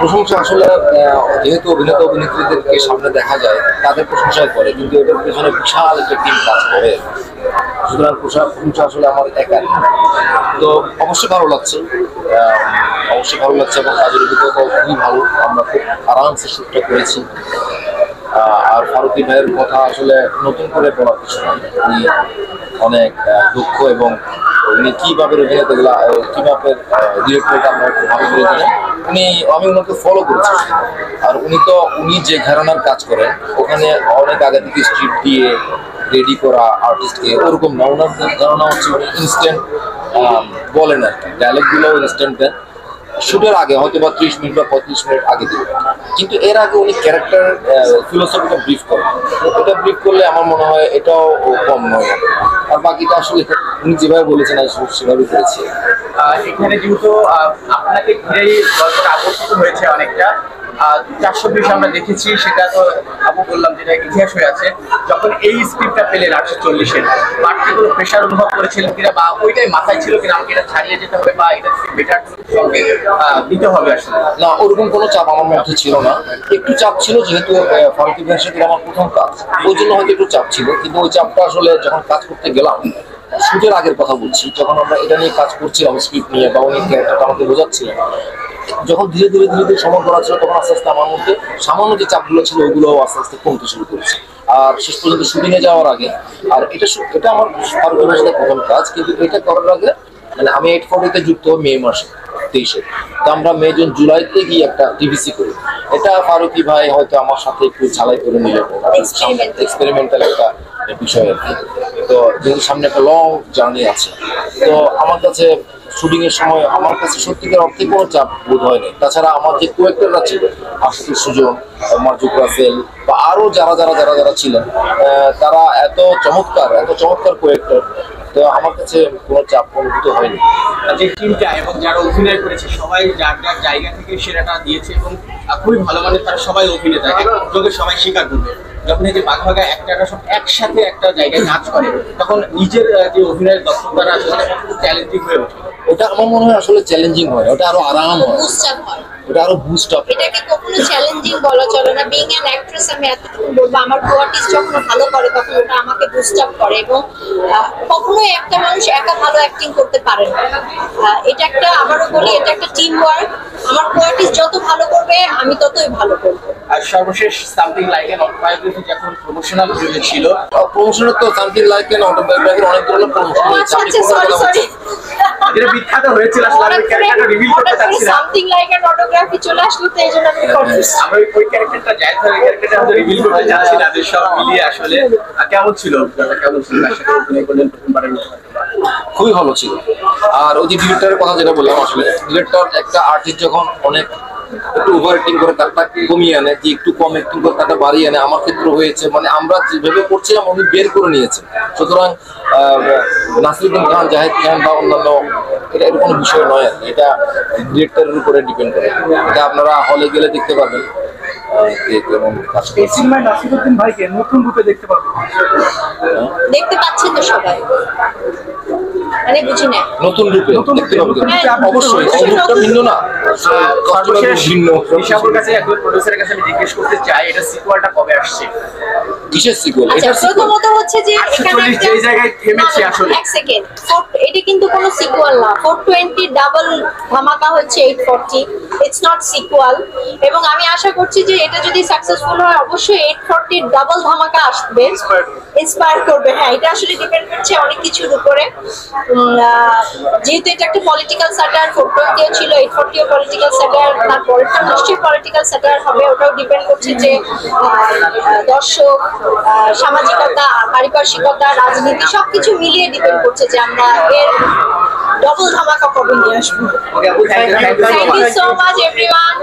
প্রশংসা আসলে যেহেতু অভিনেতা অভিনেত্রীদেরকে সামনে দেখা যায় তাদের প্রশংসাই করে, কিন্তু এটার পেছনে বিশাল একটা টিম কাজ করে। সুতরাং প্রশংসা আসলে আমার একার। তো অবশ্যই ভালো লাগছে, অবশ্যই ভালো লাগছে এবং কাজের অভিজ্ঞতা খুবই ভালো। আমরা খুব আরামসে শ্যুটটা করেছি। আর ফারুকী ভাইয়ের কথা আসলে নতুন করে বলার কিছু নয়। উনি অনেক দক্ষ এবং উনি কীভাবে অভিনেতাগুলো কীভাবে ডিরেক্টরটা আমরা একটু ভালো করে জানেন। আমি ওনাকে ফলো করেছি। আর উনি যে ঘরানার কাজ করেন ওখানে অনেক আগে থেকে স্ক্রিপ্ট দিয়ে রেডি করা আর্টিস্টকে ওরকম না। ওনার ঘরানা হচ্ছে উনি ইনস্ট্যান্ট বলেন আর কি, ডায়লগগুলো ইনস্ট্যান্ট দেন। শুটের আগে হয়তো বা 30 মিনিট বা 35 মিনিট আগে দেবেন, কিন্তু এর আগে উনি ক্যারেক্টার ফিলোসফিটা ব্রিফ করেন। এটা ব্রিফ করলে আমার মনে হয় এটাও কম নয়। আর বাকিটা আসলে উনি যেভাবে বলেছেন সেভাবে করেছি। এখানে যেহেতু আপনাকে ঘিরেই গল্পটা আবর্তিত হয়েছে অনেকটা, 420 আমরা দেখেছি, সেটা তো আপু বললাম যেটা ইতিহাস হয়ে আছে। যখন এই স্ক্রিপ্টটা পেলেন 840-এর, বাড়তি কোনো প্রেশার অনুভব করেছিলেন কিনা, বা ওইটাই মাথায় ছিল কিনা আমাকে এটা ছাড়িয়ে যেতে হবে বা এটা বেটার সঙ্গে দিতে হবে? আসলে না, ওরকম কোনো চাপ আমার মধ্যে ছিল না। একটু চাপ ছিল যেহেতু ফারুকী ভাইয়ের সাথে আমার প্রথম কাজ, ওই জন্য হয়তো একটু চাপ ছিল। কিন্তু ওই চাপটা আসলে যখন কাজ করতে গেলাম, শুটের আগের কথা বলছি, যখন আমরা এটা নিয়ে কাজ করছিলাম স্ক্রিপ্ট নিয়ে বা উনি ক্যারেক্টারটা আমাকে বোঝাচ্ছিলেন, যখন ধীরে ধীরে সময় করা ছিল তখন আস্তে আস্তে আমার মধ্যে সামান্য যে চাপগুলো ছিল ওগুলো আস্তে আস্তে কমতে শুরু করেছে। আর শেষ পর্যন্ত শুটিংয়ে যাওয়ার আগে, আর এটা আমার ফারুকী ভাইয়ের সাথে প্রথম কাজ, কিন্তু এটা করার আগে মানে আমি 840-তে যুক্ত হই মে মাসে 23-এ। তো আমরা মে জুন জুলাইতে গিয়ে একটা টিভিসি করি। এটা ফারুকী ভাই হয়তো আমার সাথে একটু ঝালাই করে নিলেন, এক্সপেরিমেন্টাল একটা বিষয় আর কি। তো যেহেতু সামনে একটা লং জার্নি আছে, তো আমার কাছে শুটিং এর সময় আমার কাছে সত্যিকার অর্থে কোনো চাপ বোধ হয়নি। তাছাড়া আমার যে কোয়েক্টররা ছিল, আশুতোষ সুজন, মার্জুক রাসেল বা আরো যারা ছিলেন, তারা এত চমৎকার কোয়েক্টর। তো আমার কাছে কোনো চাপ অনুভূত হয়নি। যে টিমটা এবং যারা অভিনয় করেছে সবাই যার যার জায়গা থেকে সেরাটা দিয়েছে এবং খুবই ভালো মানের তারা সবাই অভিনেতা, একযোগে সবাই স্বীকার করবে। যখন এই যে বাঘা একটা সব একসাথে একটা জায়গায় কাজ করে, তখন নিজের যে অভিনয়ের দক্ষতাটা আসলে চ্যালেঞ্জিং হয়ে ওঠে। ওটা আমার মনে হয় আসলে চ্যালেঞ্জিং হয়, ওটা আরো আরাম হয়, ওটা আরো বুস্ট আপ। এটাকে কখনো চ্যালেঞ্জিং বলা চলে না। বিং অ্যান অ্যাক্ট্রেস আমি এতটুকু বলবো, আমার কোয়ার্টিস্ট যখন ভালো করে তখন ওটা আমাকে বুস্ট আপ করে। এবং কখনোই একটা মানুষ একা ভালো অ্যাক্টিং করতে পারে না। এটা একটা, আবারও বলি, এটা একটা টিম ওয়ার্ক। আমার কোয়ার্টিস্ট যত ভালো করবে আমি ততই ভালো করবো। আর সর্বশেষ সামথিং লাইক অ্যান অটোবায়োগ্রাফি যখন প্রমোশনাল ভিডিও ছিল, প্রমোশনের তো সামথিং লাইক অ্যান অটোবায়োগ্রাফির অনেক ধরনের প্রমোশন হয়েছে। সরি যেটা বিখ্যাত হয়েছিল আসলে আমি ক্যারেক্টারটা রিভিল করতে চাচ্ছি না। সামথিং লাইক অ্যান অটোগ্রাফি চলে আসলো, তো এইজন্য আমি কনফিউজ। আমি ওই ক্যারেক্টারটা জায়েদ ভাইয়ের ক্যারেক্টারটা আমি রিভিল করতে চাচ্ছি না। যে সব মিলিয়ে আসলে কেমন ছিল, কেমন ছিল আসলে অভিনয় করলেন প্রথমবারের মতো? খুবই ভালো ছিল। আর ওই যে ডিরেক্টরের কথা যেটা বললাম, আসলে ডিরেক্টর একটা আর্টিস্ট যখন অনেক একটু ওভার অ্যাক্টিং করে তারটা কমিয়ে আনে, যে একটু কম অ্যাক্টিং করে তারটা বাড়িয়ে আনে, আমার ক্ষেত্রে হয়েছে। মানে আমরা যেভাবে করছিলাম উনি বের করে নিয়েছেন। সুতরাং নাসিরুদ্দিন খান, জাহেদ খান বা অন্যান্য, এটা কোনো বিষয় নয় আর কি। এটা ডিরেক্টরের উপরে ডিপেন্ড করে। এটা আপনারা হলে গেলে দেখতে পাবেন। এই সিনেমায় নাসিরুদ্দিন ভাইকে নতুন রূপে দেখতে পাবেন। দেখতে পাচ্ছেন তো সবাই, মানে বুঝি না নতুন রূপে দেখতে পাবেন। অবশ্যই রূপটা ভিন্ন না, ভিন্ন। ঋষাবুর কাছে, একজন প্রোডিউসারের কাছে আমি জিজ্ঞেস করতে চাই, এটা সিকুয়ালটা কবে আসছে? কিসের সিকুয়েল? এটা প্রথমত হচ্ছে যে এখানে যে জায়গায় থেমেছে আসলে, এক সেকেন্ড, এটা কিন্তু কোনো সিকুয়াল না। 420 ডাবল ধামাকা হচ্ছে 840, ইটস নট সিকুয়াল। এবং আমি আশা করছি যে এটা যদি সাকসেসফুল হয় অবশ্যই 840 ডাবল ধামাকা আসবে, ইন্সপায়ার করবে। হ্যাঁ, এটা আসলে ডিপেন্ড করছে অনেক কিছুর উপরে। যেহেতু এটা একটা পলিটিক্যাল স্যাটায়ার, 420 ছিল, 840 পলিটিক্যাল স্যাটায়ার, তারপরেরটা নিশ্চয়ই পলিটিক্যাল স্যাটায়ার হবে। ওটাও ডিপেন্ড করছে যে দর্শক, সামাজিকতা, পারিপার্শ্বিকতা, রাজনীতি সবকিছু মিলিয়ে ডিপেন্ড করছে যে আমরা এর ডবল ধামাকা কবে নিয়ে আসবো। Thank you so much everyone.